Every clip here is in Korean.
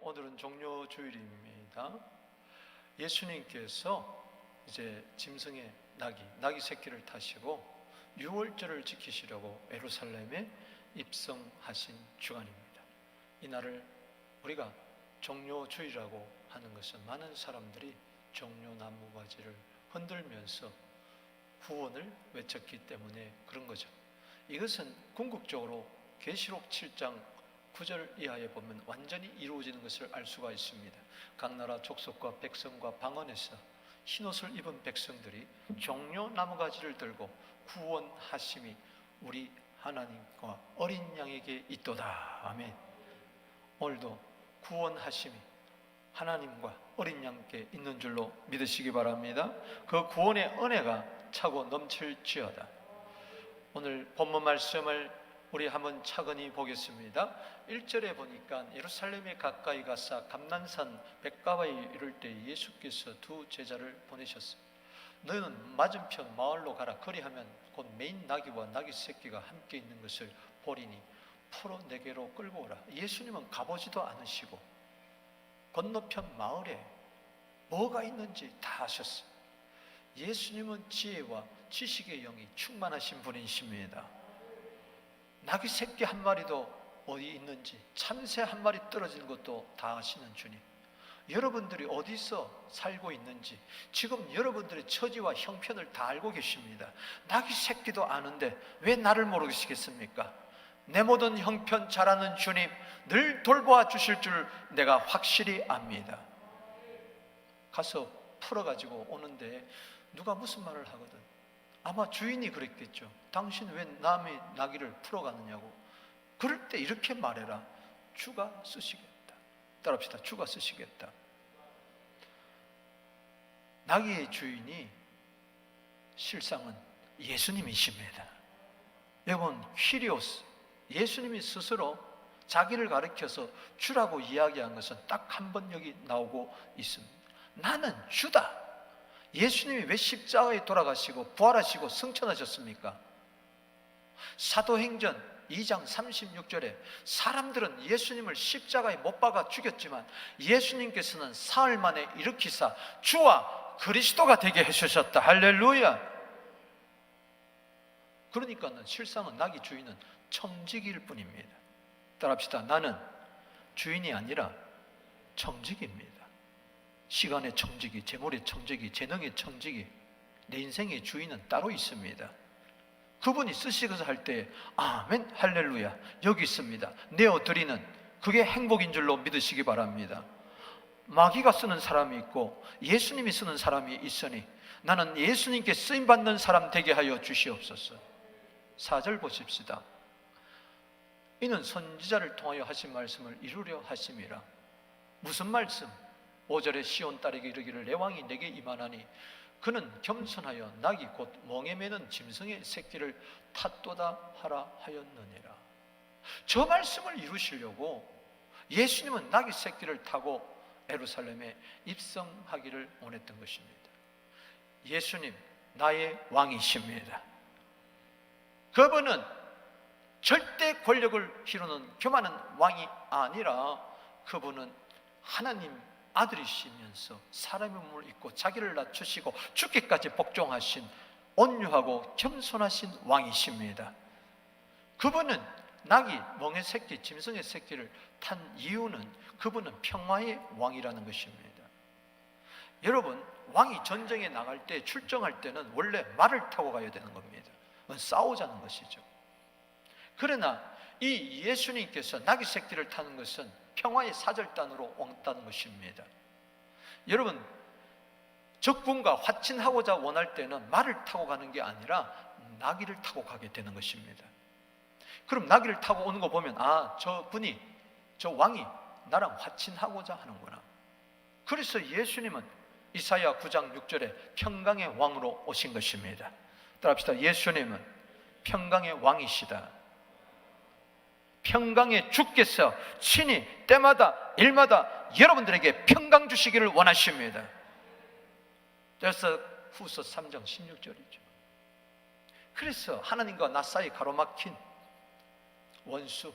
오늘은 종료주일입니다. 예수님께서 이제 짐승의 나귀 새끼를 타시고 유월절을 지키시려고 예루살렘에 입성하신 주간입니다. 이날을 우리가 종료주일이라고 하는 것은 많은 사람들이 종려나무가지를 흔들면서 구원을 외쳤기 때문에 그런 거죠. 이것은 궁극적으로 계시록 7장 9절 이하에 보면 완전히 이루어지는 것을 알 수가 있습니다. 각 나라 족속과 백성과 방언에서 흰옷을 입은 백성들이 종려나무가지를 들고 구원하심이 우리 하나님과 어린 양에게 있도다. 아멘. 오늘도 구원하심이 하나님과 어린 양께 있는 줄로 믿으시기 바랍니다. 그 구원의 은혜가 차고 넘칠지어다. 오늘 본문 말씀을 우리 한번 차근히 보겠습니다. 1절에 보니까 예루살렘에 가까이 가사 감난산 백가바에 이를 때 예수께서 두 제자를 보내셨어요. 너희는 맞은편 마을로 가라. 그리하면 곧 메인 나귀와 나귀 새끼가 함께 있는 것을 보리니 풀어 내게로 끌고 오라. 예수님은 가보지도 않으시고 건너편 마을에 뭐가 있는지 다 아셨어요. 예수님은 지혜와 지식의 영이 충만하신 분이십니다. 나귀 새끼 한 마리도 어디 있는지, 참새 한 마리 떨어지는 것도 다 아시는 주님, 여러분들이 어디서 살고 있는지 지금 여러분들의 처지와 형편을 다 알고 계십니다. 나귀 새끼도 아는데 왜 나를 모르시겠습니까? 내 모든 형편 잘 아는 주님, 늘 돌보아 주실 줄 내가 확실히 압니다. 가서 풀어가지고 오는데 누가 무슨 말을 하거든. 아마 주인이 그랬겠죠. 당신 왜 남의 나귀를 풀어가느냐고. 그럴 때 이렇게 말해라. 주가 쓰시겠다. 따라합시다. 주가 쓰시겠다. 나귀의 주인이 실상은 예수님이십니다. 여러분, 퀴리오스, 예수님이 스스로 자기를 가리켜서 주라고 이야기한 것은 딱 한 번 여기 나오고 있습니다. 나는 주다. 예수님이 왜 십자가에 돌아가시고 부활하시고 승천하셨습니까? 사도행전 2장 36절에 사람들은 예수님을 십자가에 못 박아 죽였지만 예수님께서는 사흘 만에 일으키사 주와 그리스도가 되게 해주셨다. 할렐루야. 그러니까 실상은 나귀 주인은 청지기일 뿐입니다. 따라합시다. 나는 주인이 아니라 청지기입니다. 시간의 청지기, 재물의 청지기, 재능의 청지기, 내 인생의 주인은 따로 있습니다. 그분이 쓰시고서 할 때 아멘 할렐루야 여기 있습니다. 내어드리는 그게 행복인 줄로 믿으시기 바랍니다. 마귀가 쓰는 사람이 있고 예수님이 쓰는 사람이 있으니 나는 예수님께 쓰임받는 사람 되게 하여 주시옵소서. 4절 보십시다. 이는 선지자를 통하여 하신 말씀을 이루려 하심이라. 무슨 말씀? 5절에 시온 딸에게 이르기를 내 왕이 내게 임하나니 그는 겸손하여 나귀 곧 멍에 매는 짐승의 새끼를 탓도다 하라 하였느니라. 저 말씀을 이루시려고 예수님은 나귀 새끼를 타고 예루살렘에 입성하기를 원했던 것입니다. 예수님 나의 왕이십니다. 그분은 절대 권력을 휘두르는 교만한 왕이 아니라 그분은 하나님 아들이시면서 사람의 몸을 입고 자기를 낮추시고 죽기까지 복종하신 온유하고 겸손하신 왕이십니다. 그분은 나귀, 멍의 새끼, 짐승의 새끼를 탄 이유는 그분은 평화의 왕이라는 것입니다. 여러분, 왕이 전쟁에 나갈 때, 출정할 때는 원래 말을 타고 가야 되는 겁니다. 싸우자는 것이죠. 그러나 이 예수님께서 나귀 새끼를 타는 것은 평화의 사절단으로 왔다는 것입니다. 여러분, 적군과 화친하고자 원할 때는 말을 타고 가는 게 아니라 나귀를 타고 가게 되는 것입니다. 그럼 나귀를 타고 오는 거 보면 저 왕이 나랑 화친하고자 하는구나. 그래서 예수님은 이사야 9장 6절에 평강의 왕으로 오신 것입니다. 따라합시다. 예수님은 평강의 왕이시다. 평강의 주께서 친히 때마다 일마다 여러분들에게 평강 주시기를 원하십니다. 그래서 후서 3장 16절이죠. 그래서 하나님과 나 사이에 가로막힌 원수,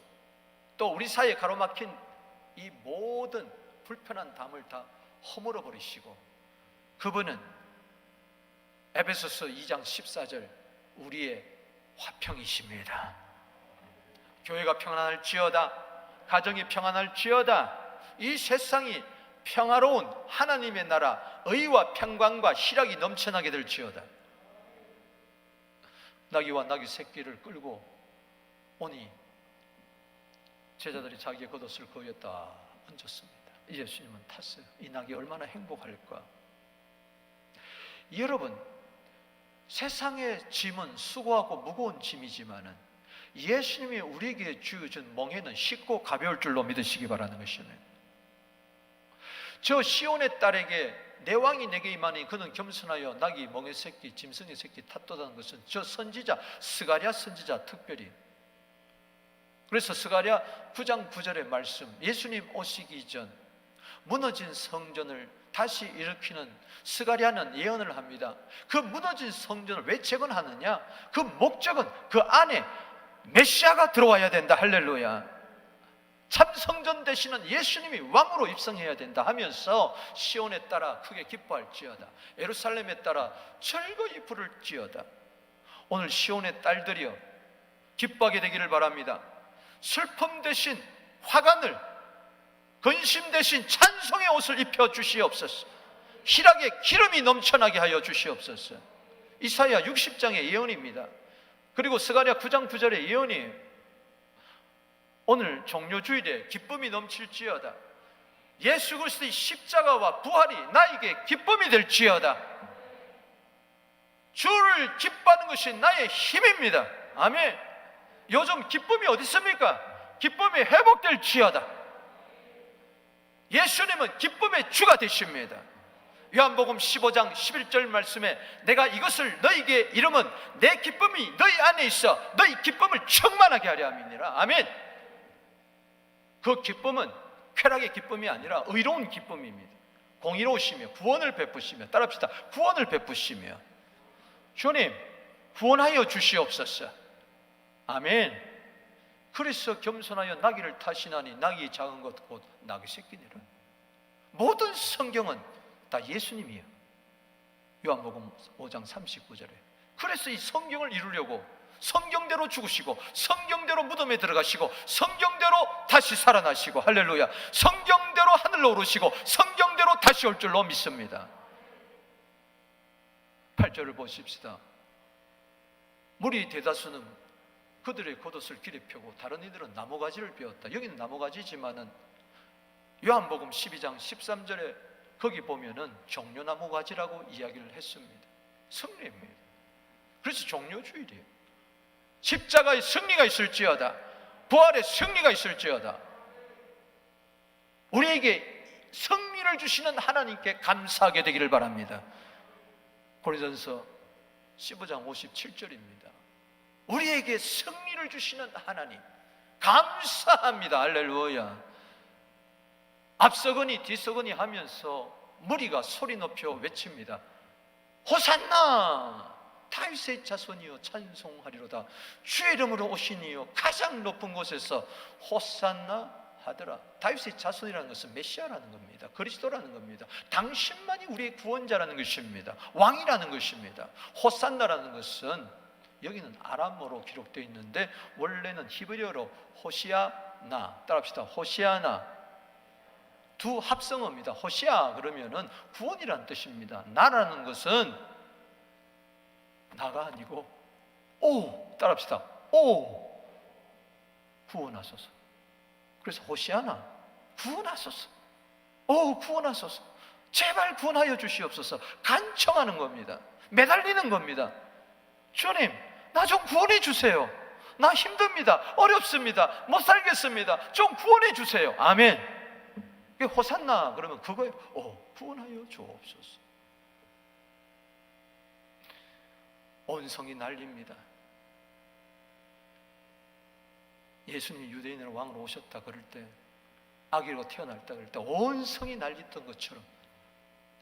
또 우리 사이에 가로막힌 이 모든 불편한 담을 다 허물어 버리시고, 그분은 에베소서 2장 14절 우리의 화평이십니다. 교회가 평안할지어다, 가정이 평안할지어다, 이 세상이 평화로운 하나님의 나라 의와 평강과 희락이 넘쳐나게 될지어다. 나귀와 나귀 새끼를 끌고 오니 제자들이 자기의 겉옷을 거기에다 얹었습니다. 예수님은 탔어요. 이 나귀 얼마나 행복할까. 여러분, 세상의 짐은 수고하고 무거운 짐이지만은 예수님이 우리에게 주어준 멍에는 쉽고 가벼울 줄로 믿으시기 바라는 것이네요. 저 시온의 딸에게 내 왕이 내게 임하니 그는 겸손하여 나귀 멍에 새끼 짐승의 새끼 탓도다는 것은 저 선지자 스가랴 선지자 특별히, 그래서 스가랴 9장 9절의 말씀, 예수님 오시기 전 무너진 성전을 다시 일으키는 스가랴는 예언을 합니다. 그 무너진 성전을 왜 재건하느냐? 그 목적은 그 안에 메시아가 들어와야 된다. 할렐루야. 참 성전 되시는 예수님이 왕으로 입성해야 된다 하면서 시온에 따라 크게 기뻐할지어다, 예루살렘에 따라 즐거이 부를지어다. 오늘 시온의 딸들이여 기뻐하게 되기를 바랍니다. 슬픔 대신 화관을, 근심 대신 찬송의 옷을 입혀 주시옵소서. 희락의 기름이 넘쳐나게 하여 주시옵소서. 이사야 60장의 예언입니다. 그리고 스가랴 9장 9절의 예언이에요. 오늘 종료주일에 기쁨이 넘칠지어다. 예수 그리스도의 십자가와 부활이 나에게 기쁨이 될지어다. 주를 기뻐하는 것이 나의 힘입니다. 아멘. 요즘 기쁨이 어디 있습니까? 기쁨이 회복될지어다. 예수님은 기쁨의 주가 되십니다. 요한복음 15장 11절 말씀에 내가 이것을 너희에게 이름은 내 기쁨이 너희 안에 있어 너희 기쁨을 충만하게 하려 함이니라. 아멘. 그 기쁨은 쾌락의 기쁨이 아니라 의로운 기쁨입니다. 공의로우시며 구원을 베푸시며, 따라합시다, 구원을 베푸시며, 주님 구원하여 주시옵소서. 아멘. 그래서 겸손하여 나귀를 타시나니 나귀 작은 것 곧 나귀 새끼니라. 모든 성경은 다 예수님이에요. 요한복음 5장 39절에. 그래서 이 성경을 이루려고 성경대로 죽으시고 성경대로 무덤에 들어가시고 성경대로 다시 살아나시고, 할렐루야, 성경대로 하늘로 오르시고 성경대로 다시 올 줄로 믿습니다. 8절을 보십시다. 무리 대다수는 그들의 겉옷을 길에 펴고 다른 이들은 나무가지를 베었다. 여기는 나무가지지만은 요한복음 12장 13절에 거기 보면은 종려나무가지라고 이야기를 했습니다. 승리입니다. 그래서 종료주일이에요. 십자가의 승리가 있을지어다, 부활의 승리가 있을지어다. 우리에게 승리를 주시는 하나님께 감사하게 되기를 바랍니다. 고린도전서 15장 57절입니다. 우리에게 승리를 주시는 하나님 감사합니다. 할렐루야. 앞서거니 뒤서거니 하면서 무리가 소리 높여 외칩니다. 호산나, 다윗의 자손이여 찬송하리로다. 주의 이름으로 오시니요 가장 높은 곳에서 호산나 하더라. 다윗의 자손이라는 것은 메시아라는 겁니다. 그리스도라는 겁니다. 당신만이 우리의 구원자라는 것입니다. 왕이라는 것입니다. 호산나라는 것은 여기는 아람어로 기록되어 있는데 원래는 히브리어로 호시아나, 따라합시다, 호시아나, 두 합성어입니다. 호시아 그러면은 구원이라는 뜻입니다. 나라는 것은 나가 아니고 오, 따라합시다, 오, 구원하소서. 그래서 호시아나, 구원하소서, 오, 구원하소서, 제발 구원하여 주시옵소서. 간청하는 겁니다. 매달리는 겁니다. 주님, 나 좀 구원해 주세요. 나 힘듭니다. 어렵습니다. 못 살겠습니다. 좀 구원해 주세요. 아멘. 호산나 그러면 그거예요. 오, 구원하여 주옵소서. 온 성이 난립니다. 예수님이 유대인의 왕으로 오셨다 그럴 때, 아기로 태어났다 그럴 때 온 성이 난리던 것처럼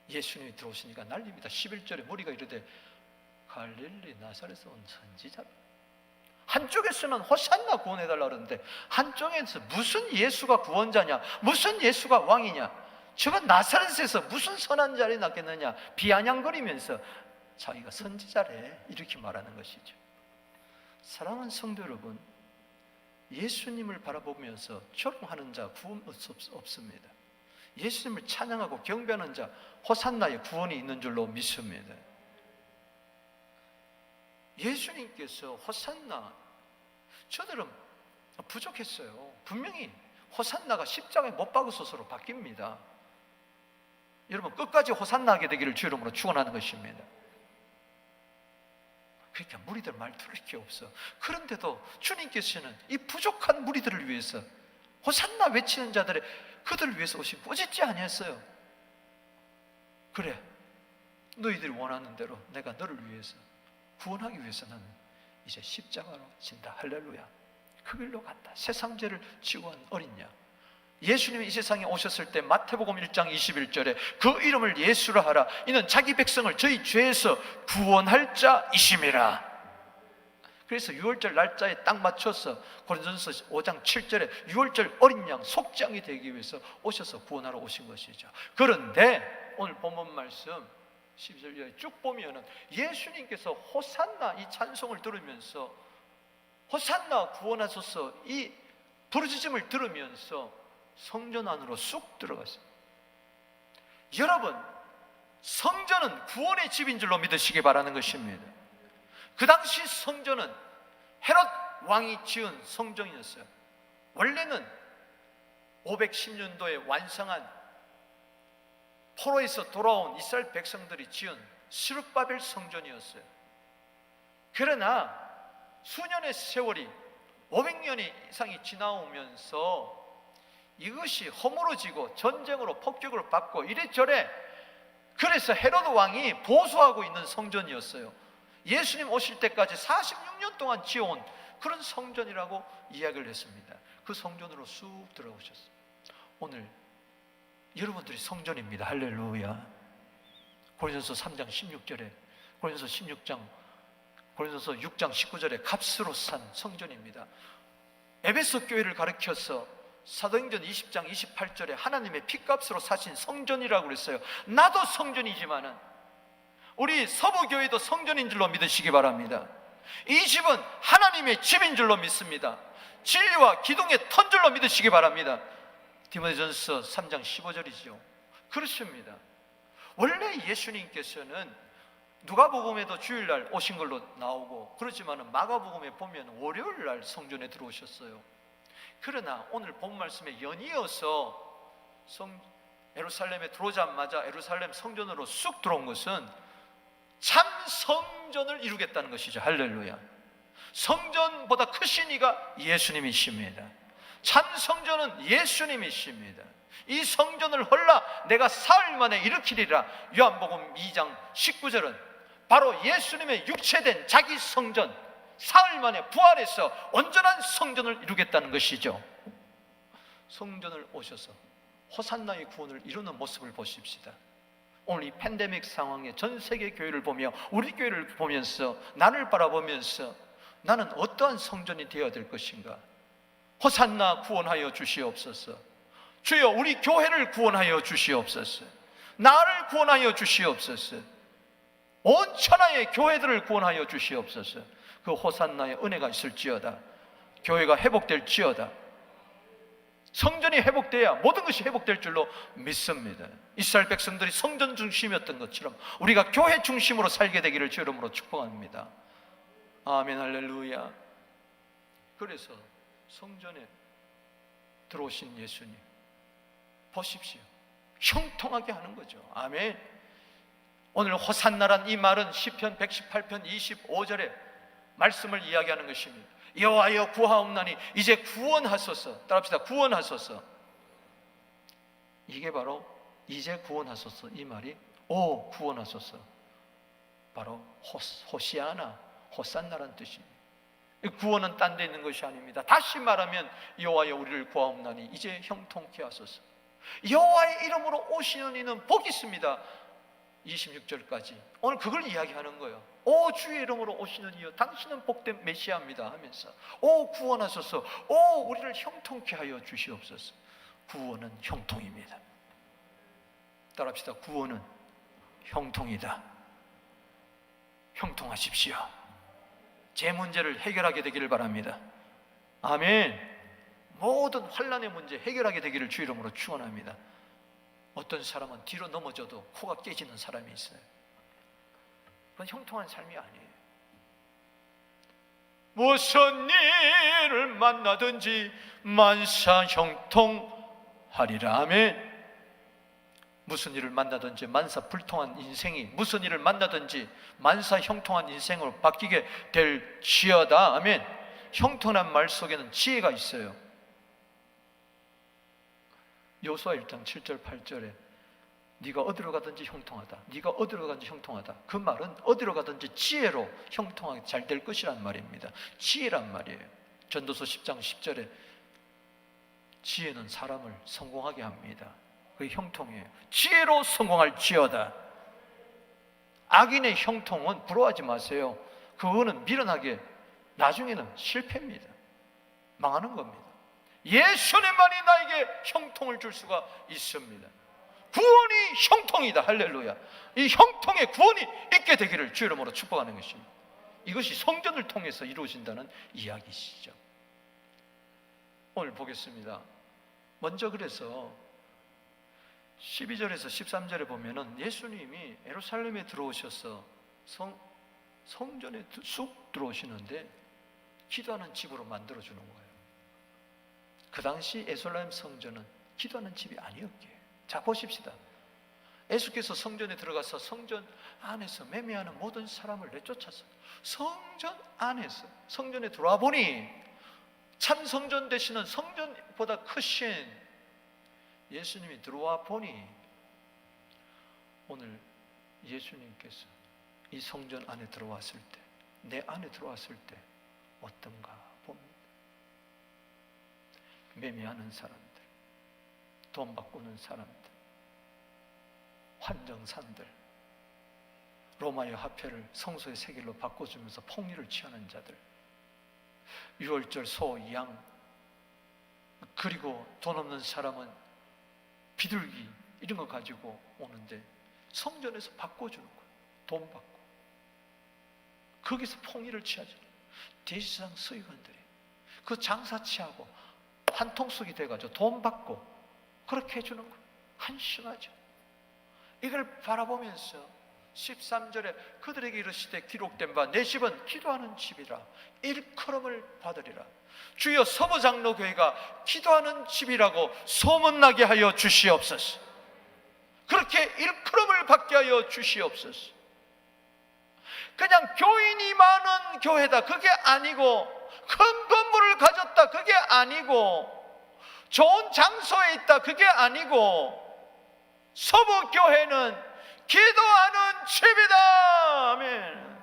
예수님이 들어오시니까 난립니다. 11절에 무리가 이르되 갈릴리 나사렛에서 온 선지자. 한쪽에서는 호산나 구원해달라 그러는데 한쪽에서 무슨 예수가 구원자냐, 무슨 예수가 왕이냐, 저가 나사렛에서 무슨 선한 자리 낳겠느냐 비아냥거리면서 자기가 선지자래 이렇게 말하는 것이죠. 사랑하는 성도 여러분, 예수님을 바라보면서 조롱하는 자 구원 없습니다. 예수님을 찬양하고 경배하는 자 호산나에 구원이 있는 줄로 믿습니다. 예수님께서 호산나, 저들은 부족했어요. 분명히 호산나가 십자가에 못 박으소서로 바뀝니다. 여러분 끝까지 호산나 하게 되기를 주 이름으로 축원하는 것입니다. 그러니까 무리들 말 들을 게 없어. 그런데도 주님께서는 이 부족한 무리들을 위해서 호산나 외치는 자들의 그들을 위해서 오신 꾸짖지 아니었어요. 그래, 너희들이 원하는 대로 내가 너를 위해서 구원하기 위해서 나는 이제 십자가로 진다. 할렐루야. 그 길로 간다. 세상 죄를 지고 한 어린 양. 예수님이 이 세상에 오셨을 때 마태복음 1장 21절에 그 이름을 예수라 하라. 이는 자기 백성을 저희 죄에서 구원할 자이심이라. 그래서 6월절 날짜에 딱 맞춰서 고린도전서 5장 7절에 6월절 어린 양 속장이 되기 위해서 오셔서 구원하러 오신 것이죠. 그런데 오늘 본문 말씀 12절에 쭉 보면은 예수님께서 호산나 이 찬송을 들으면서 호산나 구원하소서 이 부르짖음을 들으면서 성전 안으로 쑥 들어갔어요. 여러분, 성전은 구원의 집인 줄로 믿으시기 바라는 것입니다. 그 당시 성전은 헤롯 왕이 지은 성전이었어요. 원래는 510년도에 완성한 포로에서 돌아온 이스라엘 백성들이 지은 스룹바벨 성전이었어요. 그러나 수년의 세월이 500년이 이상이 지나오면서 이것이 허물어지고 전쟁으로 폭격을 받고 이래저래, 그래서 헤로드 왕이 보수하고 있는 성전이었어요. 예수님 오실 때까지 46년 동안 지어온 그런 성전이라고 이야기를 했습니다. 그 성전으로 쑥 들어오셨어요. 오늘 여러분들이 성전입니다. 할렐루야. 고린도서 3장 16절에 고린도서 6장 19절에 값으로 산 성전입니다. 에베소 교회를 가르쳐서 사도행전 20장 28절에 하나님의 피값으로 사신 성전이라고 그랬어요. 나도 성전이지만은 우리 서부교회도 성전인 줄로 믿으시기 바랍니다. 이 집은 하나님의 집인 줄로 믿습니다. 진리와 기둥의 턴 줄로 믿으시기 바랍니다. 디모데전서 3장 15절이죠. 그렇습니다. 원래 예수님께서는 누가복음에도 주일날 오신 걸로 나오고, 그렇지만 마가복음에 보면 월요일날 성전에 들어오셨어요. 그러나 오늘 본 말씀에 연이어서 예루살렘에 들어오자마자 예루살렘 성전으로 쑥 들어온 것은 참 성전을 이루겠다는 것이죠. 할렐루야. 성전보다 크신 이가 예수님이십니다. 참 성전은 예수님이십니다. 이 성전을 헐라 내가 사흘 만에 일으키리라. 요한복음 2장 19절은 바로 예수님의 육체된 자기 성전, 사흘 만에 부활해서 온전한 성전을 이루겠다는 것이죠. 성전을 오셔서 호산나의 구원을 이루는 모습을 보십시다. 오늘 이 팬데믹 상황에 전 세계 교회를 보며 우리 교회를 보면서 나를 바라보면서 나는 어떠한 성전이 되어야 될 것인가? 호산나 구원하여 주시옵소서. 주여 우리 교회를 구원하여 주시옵소서. 나를 구원하여 주시옵소서. 온 천하의 교회들을 구원하여 주시옵소서. 그 호산나의 은혜가 있을지어다. 교회가 회복될지어다. 성전이 회복돼야 모든 것이 회복될 줄로 믿습니다. 이스라엘 백성들이 성전 중심이었던 것처럼 우리가 교회 중심으로 살게 되기를 주 이름으로 축복합니다. 아멘. 할렐루야. 그래서 성전에 들어오신 예수님 보십시오. 형통하게 하는 거죠. 아멘. 오늘 호산나란 이 말은 시편 118편 25절에 말씀을 이야기하는 것입니다. 여호와여 구하옵나니 이제 구원하소서. 따라합시다. 구원하소서. 이게 바로 이제 구원하소서. 이 말이 오 구원하소서. 바로 호시아나, 호산나란 뜻입니다. 구원은 딴 데 있는 것이 아닙니다. 다시 말하면 여호와여 우리를 구하옵나니 이제 형통케 하소서. 여호와의 이름으로 오시는 이는 복이 있습니다. 26절까지 오늘 그걸 이야기하는 거예요. 오 주의 이름으로 오시는 이여 당신은 복된 메시아입니다 하면서 오 구원하소서. 오 우리를 형통케 하여 주시옵소서. 구원은 형통입니다. 따라합시다. 구원은 형통이다. 형통하십시오. 제 문제를 해결하게 되기를 바랍니다. 아멘. 모든 환난의 문제 해결하게 되기를 주 이름으로 축원합니다. 어떤 사람은 뒤로 넘어져도 코가 깨지는 사람이 있어요. 그건 형통한 삶이 아니에요. 무슨 일을 만나든지 만사 형통하리라. 아멘. 무슨 일을 만나든지 만사 불통한 인생이, 무슨 일을 만나든지 만사 형통한 인생으로 바뀌게 될지어다. 아멘. 형통한 말 속에는 지혜가 있어요. 여호수아 1장 7절 8절에 네가 어디로 가든지 형통하다, 네가 어디로 가든지 형통하다. 그 말은 어디로 가든지 지혜로 형통하게 잘 될 것이란 말입니다. 지혜란 말이에요. 전도서 10장 10절에 지혜는 사람을 성공하게 합니다. 그게 형통이에요. 지혜로 성공할지어다. 악인의 형통은 부러워하지 마세요. 그거는 미련하게 나중에는 실패입니다. 망하는 겁니다. 예수님만이 나에게 형통을 줄 수가 있습니다. 구원이 형통이다. 할렐루야. 이 형통의 구원이 있게 되기를 주 이름으로 축복하는 것입니다. 이것이 성전을 통해서 이루어진다는 이야기시죠. 오늘 보겠습니다. 먼저 그래서 12절에서 13절에 보면은 예수님이 예루살렘에 들어오셔서 성전에 쑥 들어오시는데 기도하는 집으로 만들어주는 거예요. 그 당시 예루살렘 성전은 기도하는 집이 아니었기에. 자, 보십시다. 예수께서 성전에 들어가서 성전 안에서 매매하는 모든 사람을 내쫓았어요. 성전 안에서 성전에 들어와 보니 참 성전 되시는 성전보다 크신 예수님이 들어와 보니 오늘 예수님께서 이 성전 안에 들어왔을 때, 내 안에 들어왔을 때 어떤가 봅니다. 매매하는 사람들, 돈 바꾸는 사람들, 환정산들, 로마의 화폐를 성소의 세겔로 바꿔주면서 폭리를 취하는 자들, 유월절 소, 양, 그리고 돈 없는 사람은 비둘기 이런 거 가지고 오는데 성전에서 바꿔주는 거예요. 돈 받고. 거기서 폭리를 취하죠. 대지상 서기관들이 그 장사치하고 한 통속이 돼가지고 돈 받고 그렇게 해주는 거예요. 한심하죠. 이걸 바라보면서 13절에 그들에게 이르시되 기록된 바 내 집은 기도하는 집이라 일컬음을 받으리라. 주여 서부장로교회가 기도하는 집이라고 소문나게 하여 주시옵소서. 그렇게 일컬음을 받게 하여 주시옵소서. 그냥 교인이 많은 교회다 그게 아니고, 큰 건물을 가졌다 그게 아니고, 좋은 장소에 있다 그게 아니고, 서부교회는 기도하는 집이다. 아멘.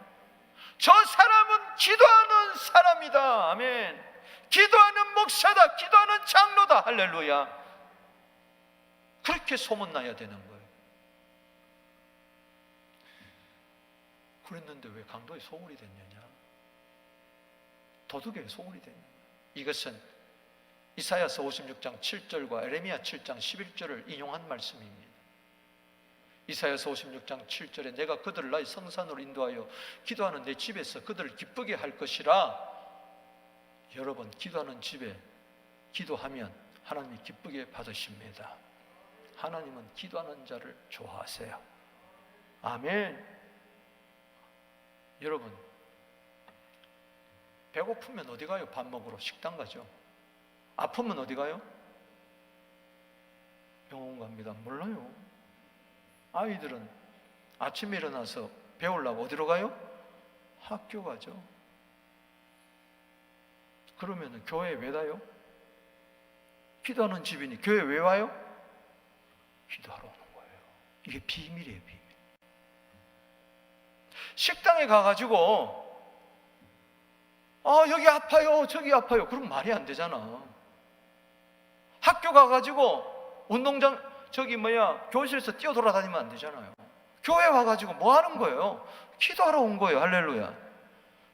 저 사람은 기도하는 사람이다. 아멘. 기도하는 목사다. 기도하는 장로다. 할렐루야. 그렇게 소문나야 되는 거예요. 그랬는데 왜 강도에 소홀이 됐느냐? 도둑에 소홀이 됐느냐? 이것은 이사야서 56장 7절과 에레미야 7장 11절을 인용한 말씀입니다. 이사야서 56장 7절에 내가 그들을 나의 성산으로 인도하여 기도하는 내 집에서 그들을 기쁘게 할 것이라. 여러분, 기도하는 집에 기도하면 하나님이 기쁘게 받으십니다. 하나님은 기도하는 자를 좋아하세요. 아멘. 여러분, 배고프면 어디 가요? 밥 먹으러 식당 가죠. 아프면 어디 가요? 병원 갑니다. 몰라요. 아이들은 아침에 일어나서 배우려고 어디로 가요? 학교 가죠. 그러면 교회에 왜 가요? 기도하는 집이니 교회에 왜 와요? 기도하러 오는 거예요. 이게 비밀이에요, 비밀. 식당에 가가지고 여기 아파요, 저기 아파요. 그럼 말이 안 되잖아. 학교 가가지고 운동장 교실에서 뛰어 돌아다니면 안 되잖아요. 교회 와가지고 뭐 하는 거예요? 기도하러 온 거예요. 할렐루야.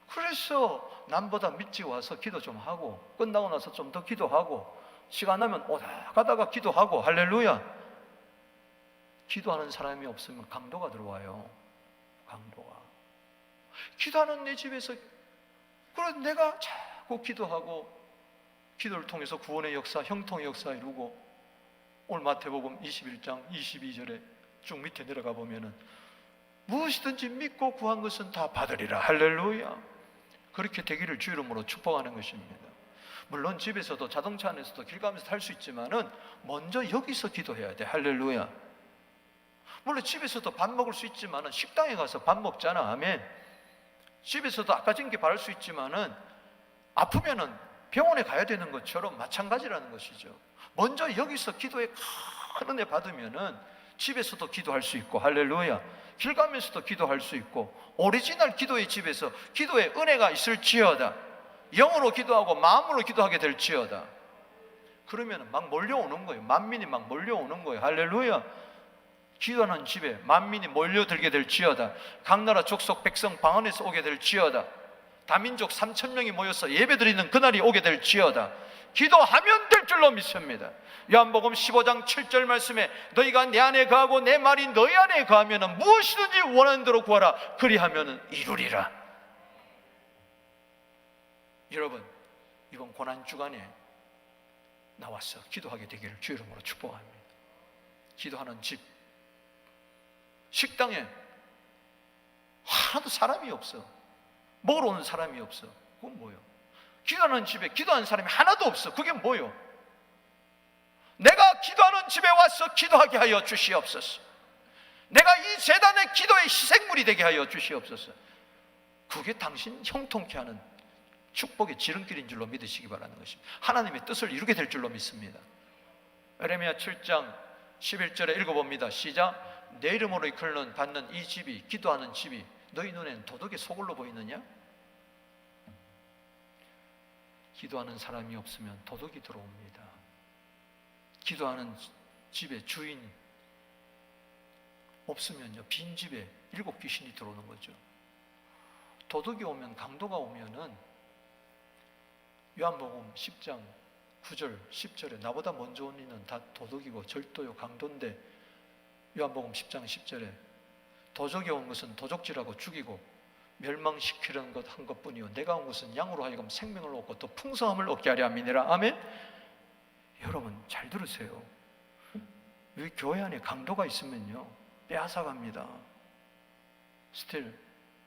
그래서 남보다 일찍 와서 기도 좀 하고, 끝나고 나서 좀 더 기도하고, 시간 나면 오다 가다가 기도하고. 할렐루야. 기도하는 사람이 없으면 강도가 들어와요. 강도가. 기도하는 내 집에서, 그래 내가 자꾸 기도하고 기도를 통해서 구원의 역사, 형통의 역사 이루고, 오늘 마태복음 21장 22절에 쭉 밑에 내려가 보면은 무엇이든지 믿고 구한 것은 다 받으리라. 할렐루야. 그렇게 되기를 주 이름으로 축복하는 것입니다. 물론 집에서도 자동차 안에서도 길 가면서 할 수 있지만은 먼저 여기서 기도해야 돼. 할렐루야. 물론 집에서도 밥 먹을 수 있지만은 식당에 가서 밥 먹잖아. 아멘. 집에서도 아까 전게 바를 수 있지만은 아프면은 병원에 가야 되는 것처럼 마찬가지라는 것이죠. 먼저 여기서 기도에 큰 은혜 받으면은 집에서도 기도할 수 있고, 할렐루야. 길 가면서도 기도할 수 있고, 오리지널 기도의 집에서 기도에 은혜가 있을지어다. 영으로 기도하고 마음으로 기도하게 될지어다. 그러면 막 몰려오는 거예요. 만민이 막 몰려오는 거예요. 할렐루야. 기도하는 집에 만민이 몰려들게 될지어다. 각 나라 족속 백성 방언에서 오게 될지어다. 다민족 3,000명이 모여서 예배드리는 그날이 오게 될지어다. 기도하면 될 줄로 믿습니다. 요한복음 15장 7절 말씀에 너희가 내 안에 거하고 내 말이 너희 안에 거하면 무엇이든지 원하는 대로 구하라. 그리하면 이루리라. 여러분, 이번 고난주간에 나와서 기도하게 되기를 주 이름으로 축복합니다. 기도하는 집, 식당에 하나도 사람이 없어. 먹으러 오는 사람이 없어. 그건 뭐예요? 기도하는 집에 기도하는 사람이 하나도 없어. 그게 뭐예요? 내가 기도하는 집에 와서 기도하게 하여 주시옵소서. 내가 이 제단의 기도의 희생물이 되게 하여 주시옵소서. 그게 당신 형통케 하는 축복의 지름길인 줄로 믿으시기 바라는 것입니다. 하나님의 뜻을 이루게 될 줄로 믿습니다. 에레미야 7장 11절에 읽어봅니다. 시작. 내 이름으로 이끌는 받는 이 집이, 기도하는 집이 너희 눈엔 도둑의 소굴로 보이느냐? 기도하는 사람이 없으면 도둑이 들어옵니다. 기도하는 집에 주인 없으면요, 빈 집에 7 귀신이 들어오는 거죠. 도둑이 오면, 강도가 오면은 요한복음 10장 9절 10절에 나보다 먼저 온 이는 다 도둑이고 절도요 강도인데, 요한복음 10장 10절에 도적이 온 것은 도적질하고 죽이고 멸망시키려는 것 한 것뿐이요 내가 온 것은 양으로 하여금 생명을 얻고 또 풍성함을 얻게 하려 함이니라. 아멘. 여러분 잘 들으세요. 여기 교회 안에 강도가 있으면요 빼앗아갑니다. 스틸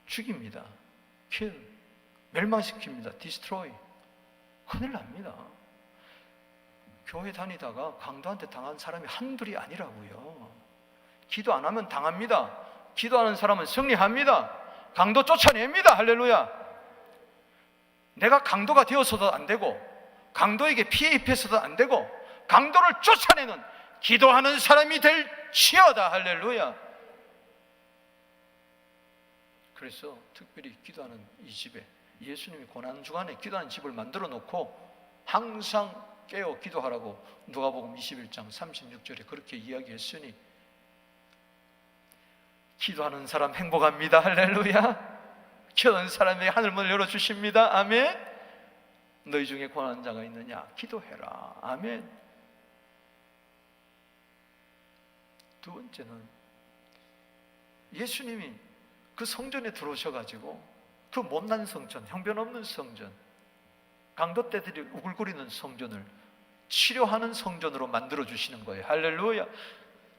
죽입니다. 킬 멸망시킵니다. 디스트로이. 큰일 납니다. 교회 다니다가 강도한테 당한 사람이 한둘이 아니라고요. 기도 안 하면 당합니다. 기도하는 사람은 승리합니다. 강도 쫓아냅니다. 할렐루야. 내가 강도가 되어서도 안 되고 강도에게 피해 입혀서도 안 되고 강도를 쫓아내는 기도하는 사람이 될지어다. 할렐루야. 그래서 특별히 기도하는 이 집에 예수님이 고난주간에 기도하는 집을 만들어 놓고 항상 깨어 기도하라고 누가복음 21장 36절에 그렇게 이야기했으니 기도하는 사람 행복합니다. 할렐루야. 기도하는 사람에게 하늘문을 열어주십니다. 아멘. 너희 중에 고난하는 자가 있느냐? 기도해라. 아멘. 두 번째는 예수님이 그 성전에 들어오셔가지고 그 못난 성전, 형편없는 성전, 강도떼들이 우글거리는 성전을 치료하는 성전으로 만들어주시는 거예요. 할렐루야.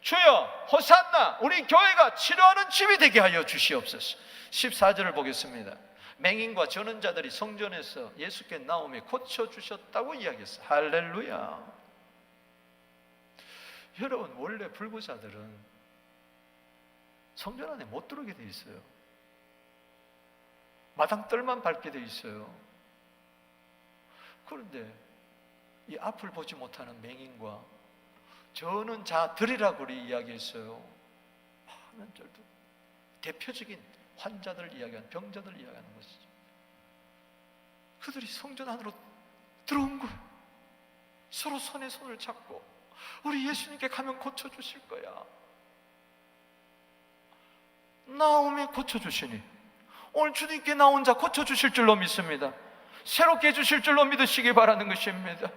주여 호산나, 우리 교회가 치료하는 집이 되게 하여 주시옵소서. 14절을 보겠습니다. 맹인과 전원자들이 성전에서 예수께 나오며 고쳐주셨다고 이야기했어요. 할렐루야. 여러분 원래 불구자들은 성전 안에 못 들어오게 돼 있어요. 마당 뜰만 밟게 돼 있어요. 그런데 이 앞을 보지 못하는 맹인과 저는 자들이라고 우리 이야기했어요. 많은 절도 대표적인 환자들을 이야기하는, 병자들을 이야기하는 것이죠. 그들이 성전 안으로 들어온 거예요. 서로 손에 손을 잡고 우리 예수님께 가면 고쳐주실 거야. 나오면 고쳐주시니 오늘 주님께 나온 자 고쳐주실 줄로 믿습니다. 새롭게 해주실 줄로 믿으시기 바라는 것입니다.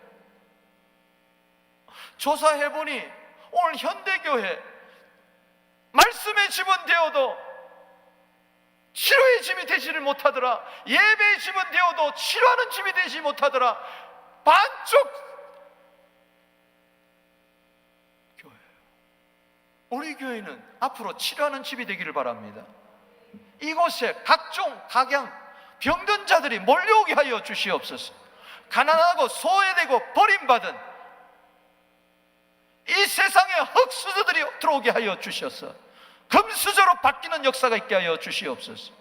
조사해보니 오늘 현대교회 말씀의 집은 되어도 치료의 집이 되지를 못하더라. 예배의 집은 되어도 치료하는 집이 되지 못하더라. 반쪽 교회예요. 우리 교회는 앞으로 치료하는 집이 되기를 바랍니다. 이곳에 각종 각양 병든 자들이 몰려오게 하여 주시옵소서. 가난하고 소외되고 버림받은 이 세상에 흙수저들이 들어오게 하여 주셔서 금수저로 바뀌는 역사가 있게 하여 주시옵소서.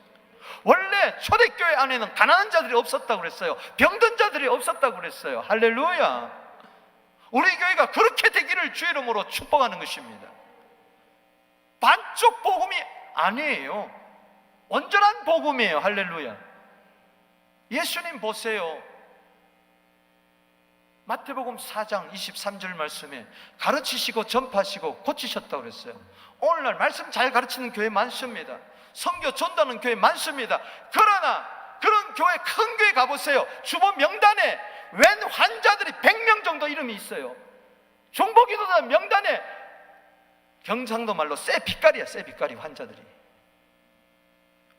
원래 초대교회 안에는 가난한 자들이 없었다고 그랬어요. 병든 자들이 없었다고 그랬어요. 할렐루야. 우리 교회가 그렇게 되기를 주의 이름으로 축복하는 것입니다. 반쪽 복음이 아니에요. 온전한 복음이에요. 할렐루야. 예수님 보세요. 마태복음 4장 23절 말씀에 가르치시고 전파하시고 고치셨다고 그랬어요. 오늘날 말씀 잘 가르치는 교회 많습니다. 선교 전도하는 교회 많습니다. 그러나 그런 교회, 큰 교회 가보세요. 주보 명단에 웬 환자들이 100명 정도 이름이 있어요. 중보기도단 명단에 경상도 말로 쇠빛깔이야. 쇠빛깔이 환자들이.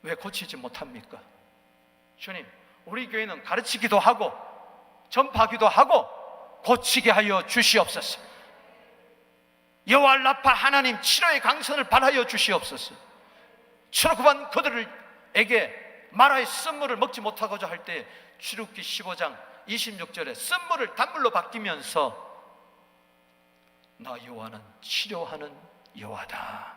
왜 고치지 못합니까? 주님, 우리 교회는 가르치기도 하고 전파하기도 하고 고치게 하여 주시옵소서. 여호와 라파 하나님 치료의 강선을 발하여 주시옵소서. 출애굽한 그들에게 마라의 쓴물을 먹지 못하고자 할 때 출애굽기 15장 26절에 쓴물을 단물로 바뀌면서 나 여호와는 치료하는 여호와다.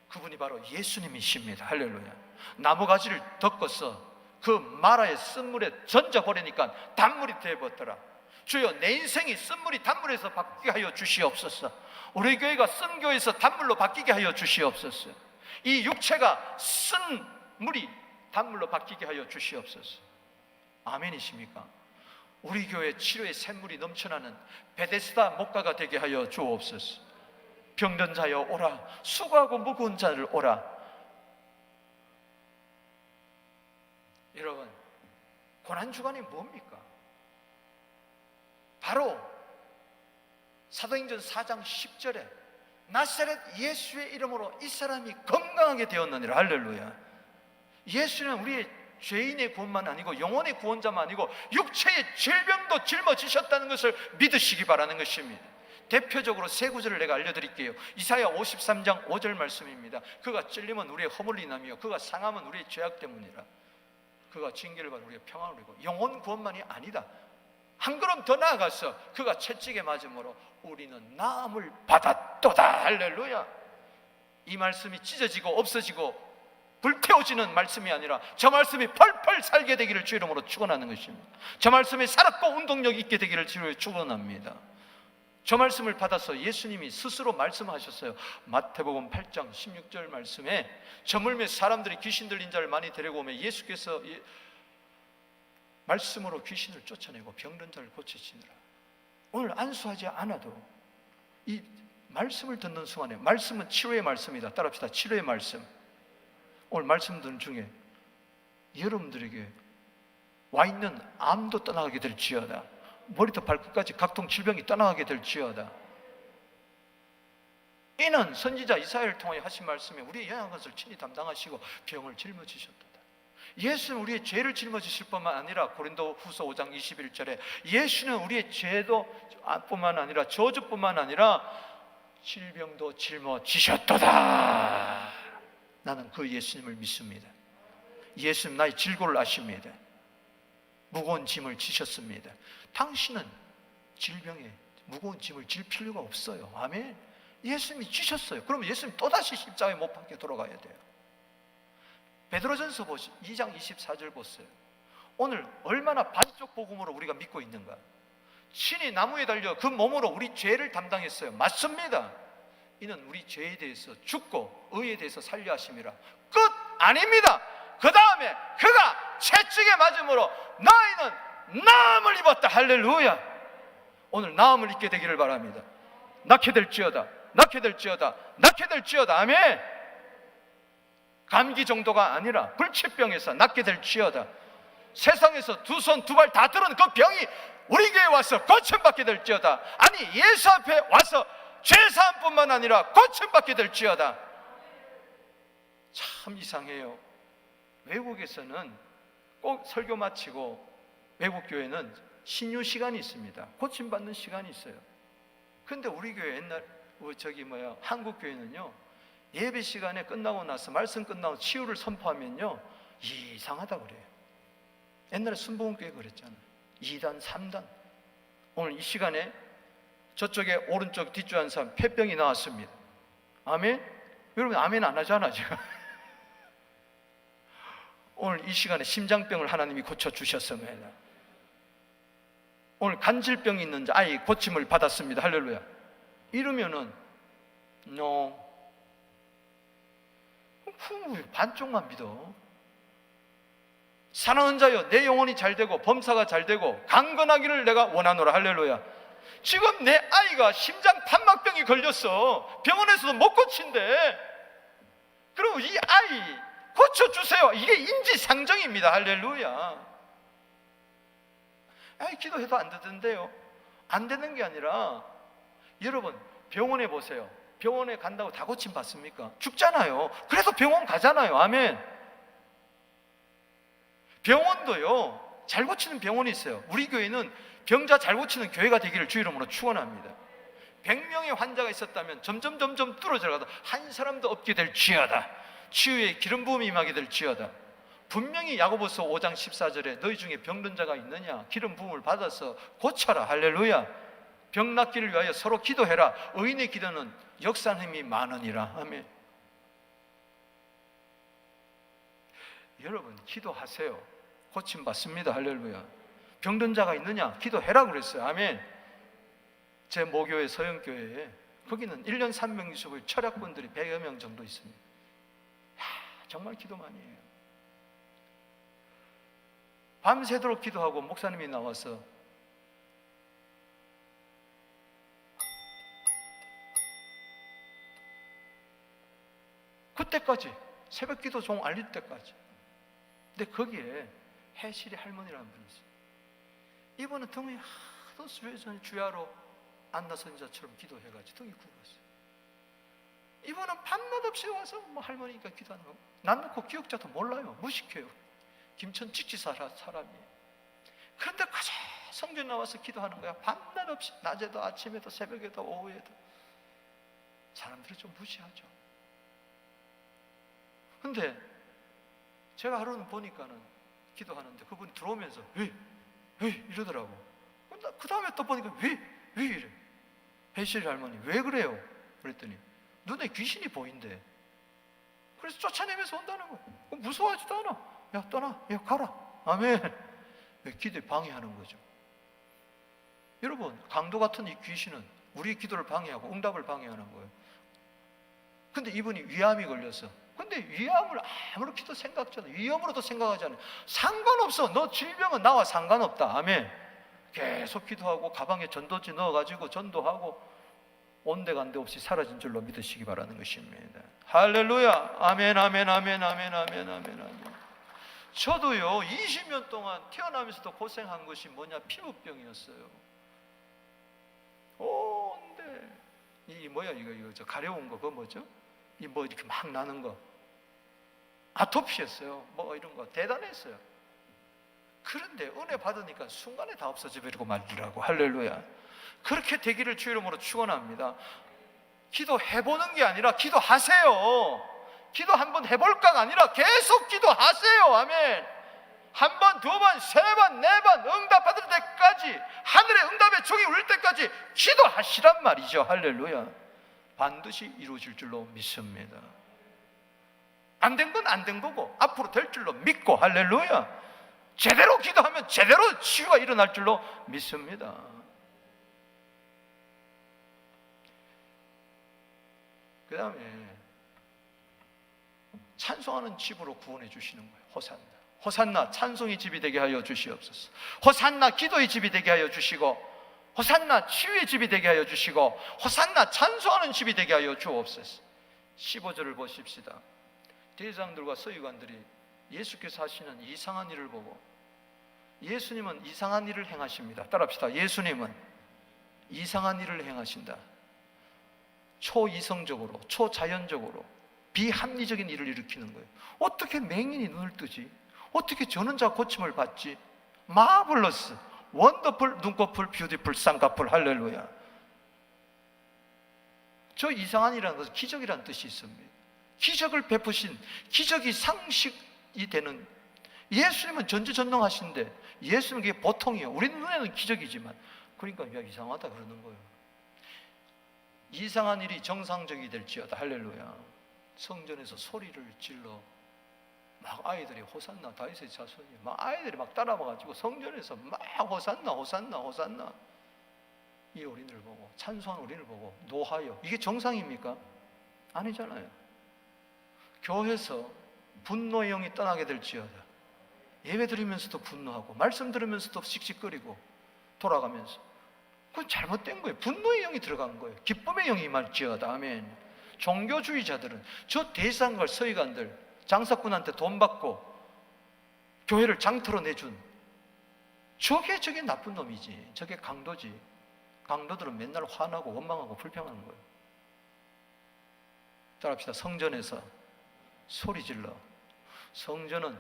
그분이 바로 예수님이십니다. 할렐루야. 나무가지를 덮어서 그 마라의 쓴물에 던져버리니까 단물이 되어버렸더라. 주여, 내 인생이 쓴물이 단물에서 바뀌게 하여 주시옵소서. 우리 교회가 쓴 교회에서 단물로 바뀌게 하여 주시옵소서. 이 육체가 쓴 물이 단물로 바뀌게 하여 주시옵소서. 아멘이십니까? 우리 교회 치료의 샘물이 넘쳐나는 베데스다 목가가 되게 하여 주옵소서. 병든 자여 오라, 수고하고 무거운 자를 오라. 여러분, 고난주간이 뭡니까? 바로 사도행전 4장 10절에 나사렛 예수의 이름으로 이 사람이 건강하게 되었느니라. 할렐루야. 예수는 우리의 죄인의 구원만 아니고 영혼의 구원자만 아니고 육체의 질병도 짊어지셨다는 것을 믿으시기 바라는 것입니다. 대표적으로 세 구절을 내가 알려드릴게요. 이사야 53장 5절 말씀입니다. 그가 찔림은 우리의 허물이나며 그가 상함은 우리의 죄악 때문이라. 그가 징계를 받아 우리의 평안을 이루고 영혼 구원만이 아니다. 한 걸음 더 나아가서 그가 채찍에 맞음으로 우리는 나음을 받았도다. 할렐루야. 이 말씀이 찢어지고 없어지고 불태워지는 말씀이 아니라 저 말씀이 펄펄 살게 되기를 주 이름으로 축원하는 것입니다. 저 말씀이 살았고 운동력 있게 되기를 주 이름으로 축원합니다. 저 말씀을 받아서 예수님이 스스로 말씀하셨어요. 마태복음 8장 16절 말씀에 저물매 사람들이 귀신 들린 자를 많이 데려오면 예수께서 말씀으로 귀신을 쫓아내고 병든 자를 고치시느라. 오늘 안수하지 않아도 이 말씀을 듣는 순간에, 말씀은 치료의 말씀이다. 따라합시다. 치료의 말씀. 오늘 말씀들 중에 여러분들에게 와 있는 암도 떠나가게 될지어다. 머리부터 발끝까지 각종 질병이 떠나가게 될지어다. 이는 선지자 이사야를 통해 하신 말씀에 우리의 영양한 것을 친히 담당하시고 병을 짊어지셨도다. 예수는 우리의 죄를 짊어지실 뿐만 아니라 고린도 후서 5장 21절에 예수는 우리의 죄도 뿐만 아니라 저주뿐만 아니라 질병도 짊어지셨도다. 나는 그 예수님을 믿습니다. 예수님 나의 질고를 아십니다. 무거운 짐을 지셨습니다. 당신은 질병에 무거운 짐을 질 필요가 없어요. 아멘. 예수님이 지셨어요. 그러면 예수님 또다시 십자가에 못 박혀 돌아가야 돼요. 베드로전서 2장 24절 보세요. 오늘 얼마나 반쪽 복음으로 우리가 믿고 있는가. 친히 나무에 달려 그 몸으로 우리 죄를 담당했어요. 맞습니다. 이는 우리 죄에 대해서 죽고 의에 대해서 살려 하심이라. 끝! 아닙니다. 그 다음에 그가 채찍에 맞음으로 너희는 나음을 입었다. 할렐루야. 오늘 나음을 입게 되기를 바랍니다. 낫게 될지어다. 낫게 될지어다. 낫게 될지어다. 아멘. 감기 정도가 아니라 불치병에서 낫게 될지어다. 세상에서 두 손 두 발 다 들은 그 병이 우리 교회에 와서 고침받게 될지어다. 아니 예수 앞에 와서 죄사함뿐만 아니라 고침받게 될지어다. 참 이상해요. 외국에서는 꼭 설교 마치고 외국 교회는 신유 시간이 있습니다. 고침받는 시간이 있어요. 근데 우리 교회 옛날 한국 교회는요, 예배 시간에 끝나고 나서 말씀 끝나고 치유를 선포하면요 이상하다 그래요. 옛날에 순복음교회 그랬잖아요. 2단 3단. 오늘 이 시간에 저쪽에 오른쪽 뒷줄 한 사람 폐병이 나왔습니다. 아멘? 여러분 아멘 안 하잖아 지금. 오늘 이 시간에 심장병을 하나님이 고쳐주셨습니다. 오늘 간질병이 있는 아이 고침을 받았습니다. 할렐루야. 이러면은 반쪽만 믿어. 사랑하는 자여, 내 영혼이 잘되고 범사가 잘되고 강건하기를 내가 원하노라. 할렐루야. 지금 내 아이가 심장 판막병이 걸렸어. 병원에서도 못 고친대. 그럼 이 아이 고쳐주세요. 이게 인지상정입니다. 할렐루야. 아이 기도해도 안 되던데요. 안 되는 게 아니라, 여러분 병원에 보세요. 병원에 간다고 다 고침 받습니까? 죽잖아요. 그래서 병원 가잖아요. 아멘. 병원도요 잘 고치는 병원이 있어요. 우리 교회는 병자 잘 고치는 교회가 되기를 주 이름으로 축원합니다. 100명의 환자가 있었다면 점점 뚫어져가서 한 사람도 없게 될지어다. 치유의 기름 부음이 임하게 될지어다. 분명히 야고보서 5장 14절에 너희 중에 병든 자가 있느냐? 기름 부음을 받아서 고쳐라. 할렐루야. 병 낫기를 위하여 서로 기도해라. 의인의 기도는 역사하는 힘이 많으니라. 아멘. 여러분 기도하세요. 고침 받습니다. 할렐루야. 병든 자가 있느냐? 기도해라 그랬어요. 아멘. 제 모교회 서영교회에 거기는 1년 365일 철학분들이 100여 명 정도 있습니다. 정말 기도 많이 해요. 밤새도록 기도하고 목사님이 나와서 그때까지 새벽 기도 종 알릴 때까지. 근데 거기에 해실이 할머니라는 분이 있어요. 이분은 등이 하도 수혜전 주야로 안나선자처럼 기도해가지고 등이 굽었어요. 이분은 밤낮 없이 와서 할머니가 기도하는 거 난 놓고 기억자도 몰라요. 무식해요. 김천직지사 사람이에요. 그런데 가자 성전 나와서 기도하는 거야. 밤낮 없이 낮에도 아침에도 새벽에도 오후에도. 사람들이 좀 무시하죠. 근데 제가 하루는 보니까는 기도하는데 그분이 들어오면서 왜 이러더라고. 그 다음에 또 보니까 왜 이래. 해실 할머니 왜 그래요? 그랬더니 눈에 귀신이 보인대. 그래서 쫓아내면서 온다는 거야. 무서워하지도 않아. 야 떠나, 야 가라. 아멘. 기도에 방해하는 거죠. 여러분 강도 같은 이 귀신은 우리 기도를 방해하고 응답을 방해하는 거예요. 근데 이분이 위암이 걸렸어. 근데 위암을 아무렇게도 생각하지 않아요. 위험으로도 생각하지 않아요. 상관없어. 너 질병은 나와 상관없다. 아멘. 계속 기도하고 가방에 전도지 넣어가지고 전도하고 온데간데 없이 사라진 줄로 믿으시기 바라는 것입니다. 할렐루야. 아멘 아멘 아멘 아멘 아멘 아멘 아멘. 저도요 20년 동안 태어나면서도 고생한 것이 뭐냐, 피부병이었어요. 근데 이 뭐야 이거 저 가려운 거 그거 뭐죠? 이 뭐 이렇게 막 나는 거 아토피였어요. 뭐 이런 거 대단했어요. 그런데 은혜 받으니까 순간에 다 없어져 버리고 말더라고. 할렐루야. 그렇게 되기를 주 이름으로 축원합니다. 기도해보는 게 아니라 기도하세요. 기도 한번 해볼까가 아니라 계속 기도하세요. 아멘. 한 번, 두 번, 세 번, 네 번 응답 받을 때까지, 하늘의 응답의 종이 울릴 때까지 기도하시란 말이죠. 할렐루야. 반드시 이루어질 줄로 믿습니다. 안 된 건 안 된 거고 앞으로 될 줄로 믿고, 할렐루야, 제대로 기도하면 제대로 치유가 일어날 줄로 믿습니다. 그 다음에 찬송하는 집으로 구원해 주시는 거예요. 호산나, 호산나 찬송의 집이 되게 하여 주시옵소서. 호산나 기도의 집이 되게 하여 주시고, 호산나 치유의 집이 되게 하여 주시고, 호산나 찬송하는 집이 되게 하여 주옵소서. 15절을 보십시다. 대장들과 서기관들이 예수께서 하시는 이상한 일을 보고, 예수님은 이상한 일을 행하십니다. 따라합시다. 예수님은 이상한 일을 행하신다. 초이성적으로, 초자연적으로 비합리적인 일을 일으키는 거예요. 어떻게 맹인이 눈을 뜨지? 어떻게 저는 자 고침을 받지? 마블러스, 원더풀, 눈꺼풀, 뷰티풀, 쌍꺼풀, 할렐루야. 저 이상한이라는 것은 기적이라는 뜻이 있습니다. 기적을 베푸신, 기적이 상식이 되는, 예수님은 전지전능하신데 예수님은 그게 보통이에요. 우리 눈에는 기적이지만. 그러니까 야, 이상하다 그러는 거예요. 이상한 일이 정상적이 될지어다. 할렐루야. 성전에서 소리를 질러 막 아이들이 호산나, 다윗의 자손이 막 아이들이 막 따라와가지고 성전에서 막 호산나 호산나 호산나, 이 어린이를 보고, 찬송한 어린이를 보고 노하여. 이게 정상입니까? 아니잖아요. 교회에서 분노의 영이 떠나게 될지어다. 예배 드리면서도 분노하고 말씀 들으면서도 씩씩거리고 돌아가면서, 그건 잘못된 거예요. 분노의 영이 들어간 거예요. 기쁨의 영이 임할지어다. 아멘. 종교주의자들은, 저 대상걸 서기관들, 장사꾼한테 돈 받고 교회를 장터로 내준 저게 나쁜 놈이지. 저게 강도지. 강도들은 맨날 화나고 원망하고 불평하는 거예요. 따라합시다. 성전에서 소리질러. 성전은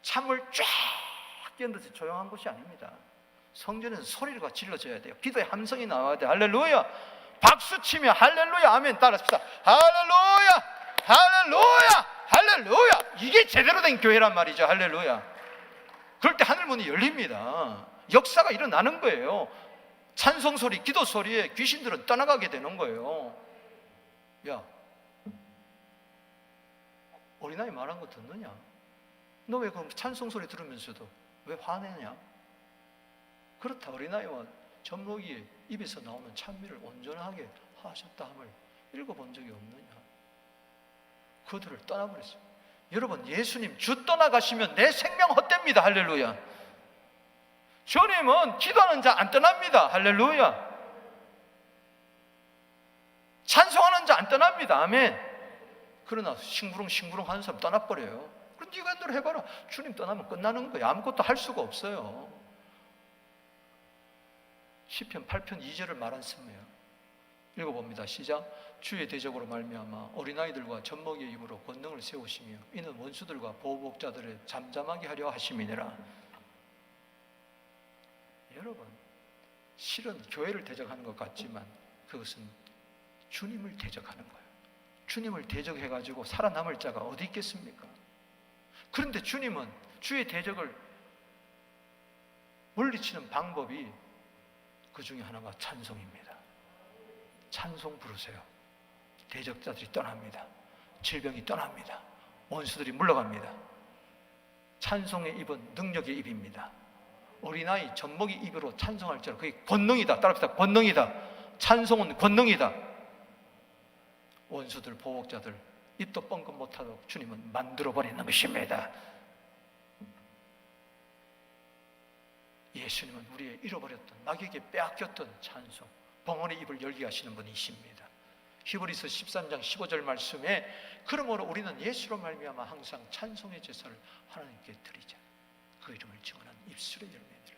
참을 쫙 끼얹은 듯이 조용한 곳이 아닙니다. 성전에서 소리가 질러져야 돼요. 기도의 함성이 나와야 돼요. 할렐루야. 박수치며 할렐루야 아멘. 따라합시다. 할렐루야 할렐루야 할렐루야. 이게 제대로 된 교회란 말이죠. 할렐루야. 그럴 때 하늘문이 열립니다. 역사가 일어나는 거예요. 찬송 소리, 기도 소리에 귀신들은 떠나가게 되는 거예요. 야, 어린아이 말한 거 듣느냐? 너 왜 그 찬송 소리 들으면서도 왜 화내냐? 그렇다. 어린아이와 젖먹이의 입에서 나오는 찬미를 온전하게 하셨다 함을 읽어본 적이 없느냐? 그들을 떠나버렸어요. 여러분, 예수님 주 떠나가시면 내 생명 헛됩니다. 할렐루야. 주님은 기도하는 자 안 떠납니다. 할렐루야. 찬송하는 자 안 떠납니다. 아멘. 그러나 싱부렁 하는 사람 떠나버려요. 그럼 네가 늘 해봐라. 주님 떠나면 끝나는 거예요. 아무것도 할 수가 없어요. 시편 8편 2절을 말한 씀이에요. 읽어봅니다. 시작. 주의 대적으로 말미암아 어린아이들과 젖먹이의 입으로 권능을 세우시며 이는 원수들과 보복자들을 잠잠하게 하려 하심이니라. 여러분, 실은 교회를 대적하는 것 같지만 그것은 주님을 대적하는 거예요. 주님을 대적해가지고 살아남을 자가 어디 있겠습니까? 그런데 주님은 주의 대적을 물리치는 방법이 그 중에 하나가 찬송입니다. 찬송 부르세요. 대적자들이 떠납니다. 질병이 떠납니다. 원수들이 물러갑니다. 찬송의 입은 능력의 입입니다. 어린아이 젖먹이 입으로 찬송할 줄, 그게 권능이다. 따라합시다. 권능이다. 찬송은 권능이다. 원수들, 보복자들 입도 뻥끗 못하도록 주님은 만들어버리는 것입니다. 예수님은 우리의 잃어버렸던, 마귀에게 빼앗겼던 찬송, 벙어리 입을 열게 하시는 분이십니다. 히브리서 13장 15절 말씀에 그러므로 우리는 예수로 말미암아 항상 찬송의 제사를 하나님께 드리자. 그 이름을 증언한 입술의 열매니라.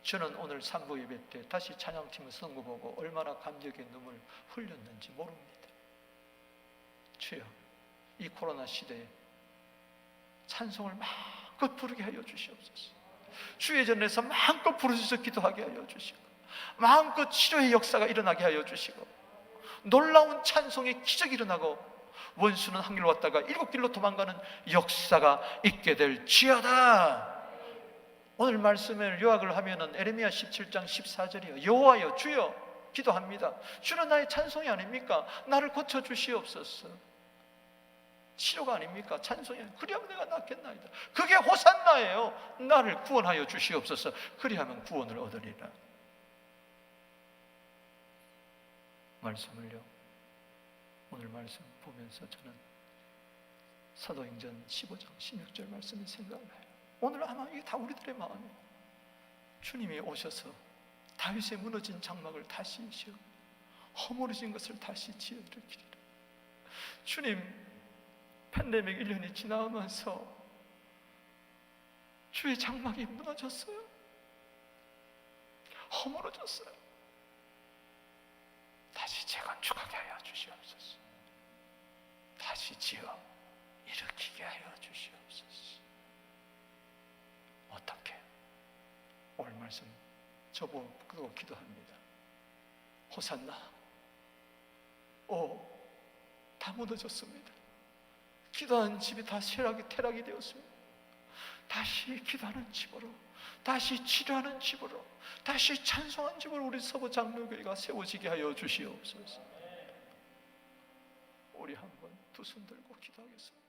저는 오늘 산부 예배 때 다시 찬양팀을 선거 보고 얼마나 감격의 눈물 흘렸는지 모릅니다. 주여, 이 코로나 시대에 찬송을 마음껏 부르게 하여 주시옵소서. 주의 전에서 마음껏 부르셔서 기도하게 하여 주시고, 마음껏 치료의 역사가 일어나게 하여 주시고, 놀라운 찬송의 기적이 일어나고, 원수는 한 길로 왔다가 일곱 길로 도망가는 역사가 있게 될지어다. 오늘 말씀을 요약을 하면은 에레미야 17장 14절이요. 여호와여 주여 기도합니다. 주는 나의 찬송이 아닙니까? 나를 고쳐 주시옵소서. 치료가 아닙니까? 찬송이 아닙니까? 그리하면 내가 낫겠나이다. 그게 호산나예요. 나를 구원하여 주시옵소서. 그리하면 구원을 얻으리라. 말씀을요, 오늘 말씀 보면서 저는 사도행전 15장 16절 말씀이 생각나요. 오늘 아마 이게 다 우리들의 마음이에요. 주님이 오셔서 다윗의 무너진 장막을 다시 지어, 허물어진 것을 다시 지어드리리라. 주님 팬데믹 1년이 지나면서 주의 장막이 무너졌어요. 허물어졌어요. 다시 재건축하게 하여 주시옵소서. 다시 지어 일으키게 하여 주시옵소서. 어떻게? 오늘 말씀 저보고 기도합니다. 호산나. 다 무너졌습니다. 기도하는 집이 다 퇴락이 되었습니다. 다시 기도하는 집으로, 다시 치료하는 집으로, 다시 찬송하는 집으로 우리 서부 장로교회가 세워지게 하여 주시옵소서. 우리 한번 두 손 들고 기도하겠습니다.